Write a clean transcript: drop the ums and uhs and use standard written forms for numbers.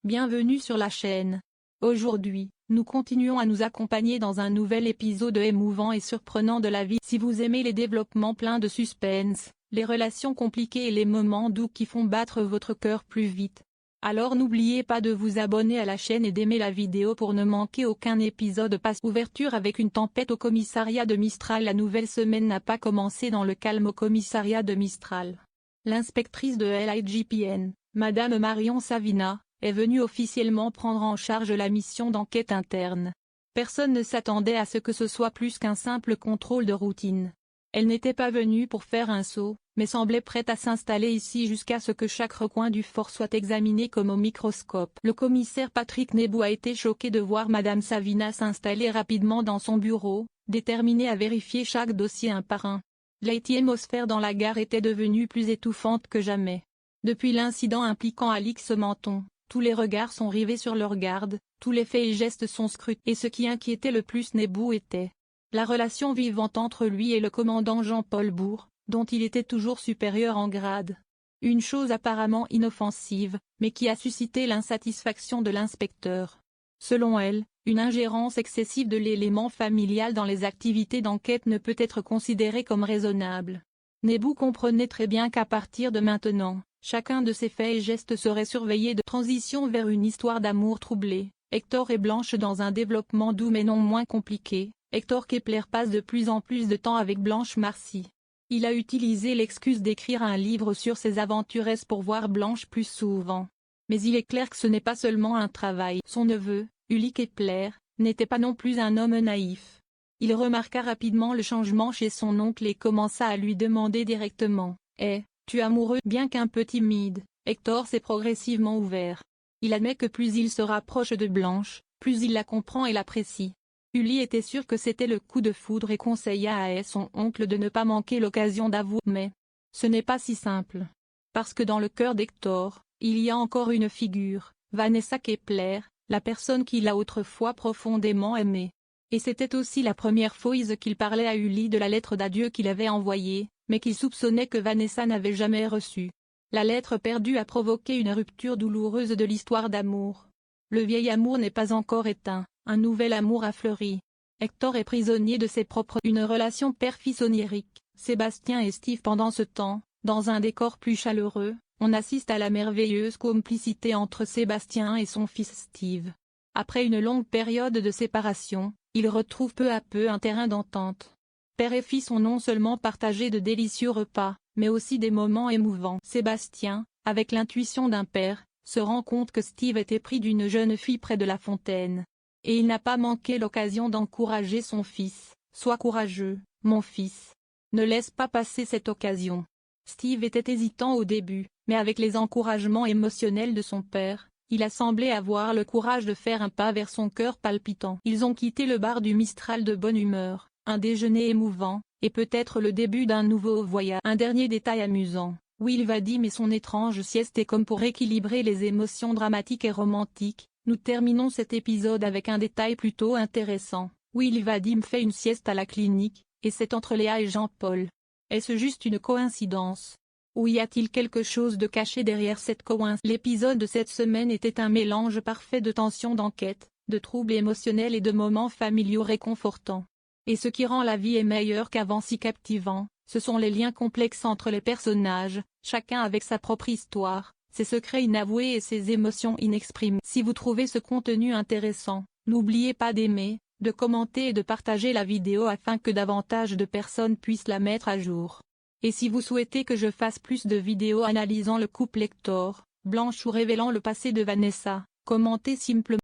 Bienvenue sur la chaîne. Aujourd'hui, nous continuons à nous accompagner dans un nouvel épisode émouvant et surprenant de la vie. Si vous aimez les développements pleins de suspense, les relations compliquées et les moments doux qui font battre votre cœur plus vite, alors n'oubliez pas de vous abonner à la chaîne et d'aimer la vidéo pour ne manquer aucun épisode. Passe ouverture avec une tempête au commissariat de Mistral. La nouvelle semaine n'a pas commencé dans le calme au commissariat de Mistral. L'inspectrice de l'IGPN, Madame Marion Savina, est venue officiellement prendre en charge la mission d'enquête interne. Personne ne s'attendait à ce que ce soit plus qu'un simple contrôle de routine. Elle n'était pas venue pour faire un saut, mais semblait prête à s'installer ici jusqu'à ce que chaque recoin du fort soit examiné comme au microscope. Le commissaire Patrick Nebou a été choqué de voir Madame Savina s'installer rapidement dans son bureau, déterminée à vérifier chaque dossier un par un. L'atmosphère dans la gare était devenue plus étouffante que jamais. Depuis l'incident impliquant Alix Menton, tous les regards sont rivés sur leur garde, tous les faits et gestes sont scrutés. Et ce qui inquiétait le plus Nebou était la relation vivante entre lui et le commandant Jean-Paul Bourg, dont il était toujours supérieur en grade. Une chose apparemment inoffensive, mais qui a suscité l'insatisfaction de l'inspecteur. Selon elle, une ingérence excessive de l'élément familial dans les activités d'enquête ne peut être considérée comme raisonnable. Nebou comprenait très bien qu'à partir de maintenant, chacun de ses faits et gestes serait surveillé. De transition vers une histoire d'amour troublée, Hector et Blanche dans un développement doux mais non moins compliqué. Hector Kepler passe de plus en plus de temps avec Blanche Marcy. Il a utilisé l'excuse d'écrire un livre sur ses aventures pour voir Blanche plus souvent. Mais il est clair que ce n'est pas seulement un travail. Son neveu, Uli Kepler, n'était pas non plus un homme naïf. Il remarqua rapidement le changement chez son oncle et commença à lui demander directement « tu es amoureux ?» Bien qu'un peu timide, Hector s'est progressivement ouvert. Il admet que plus il se rapproche de Blanche, plus il la comprend et l'apprécie. Uli était sûr que c'était le coup de foudre et conseilla à son oncle de ne pas manquer l'occasion d'avouer. Mais ce n'est pas si simple. Parce que dans le cœur d'Hector, il y a encore une figure, Vanessa Kepler, la personne qu'il a autrefois profondément aimée. Et c'était aussi la première fois qu'il parlait à Uli de la lettre d'adieu qu'il avait envoyée, mais qu'il soupçonnait que Vanessa n'avait jamais reçue. La lettre perdue a provoqué une rupture douloureuse de l'histoire d'amour. Le vieil amour n'est pas encore éteint. Un nouvel amour a fleuri. Hector est prisonnier de ses propres. Une relation père-fils onirique. Sébastien et Steve. Pendant ce temps, dans un décor plus chaleureux, on assiste à la merveilleuse complicité entre Sébastien et son fils Steve. Après une longue période de séparation, ils retrouvent peu à peu un terrain d'entente. Père et fils ont non seulement partagé de délicieux repas, mais aussi des moments émouvants. Sébastien, avec l'intuition d'un père, se rend compte que Steve était pris d'une jeune fille près de la fontaine. Et il n'a pas manqué l'occasion d'encourager son fils. « Sois courageux, mon fils. Ne laisse pas passer cette occasion. » Steve était hésitant au début, mais avec les encouragements émotionnels de son père, il a semblé avoir le courage de faire un pas vers son cœur palpitant. Ils ont quitté le bar du Mistral de bonne humeur, un déjeuner émouvant, et peut-être le début d'un nouveau voyage. Un dernier détail amusant. Will Vadim et son étrange sieste est comme pour équilibrer les émotions dramatiques et romantiques. Nous terminons cet épisode avec un détail plutôt intéressant. Will Vadim fait une sieste à la clinique, et c'est entre Léa et Jean-Paul. Est-ce juste une coïncidence? Ou y a-t-il quelque chose de caché derrière cette coïncidence? L'épisode de cette semaine était un mélange parfait de tensions d'enquête, de troubles émotionnels et de moments familiaux réconfortants. Et ce qui rend la vie meilleure qu'avant si captivant, ce sont les liens complexes entre les personnages, chacun avec sa propre histoire, ses secrets inavoués et ses émotions inexprimées. Si vous trouvez ce contenu intéressant, n'oubliez pas d'aimer, de commenter et de partager la vidéo afin que davantage de personnes puissent la mettre à jour. Et si vous souhaitez que je fasse plus de vidéos analysant le couple Hector, Blanche ou révélant le passé de Vanessa, commentez simplement.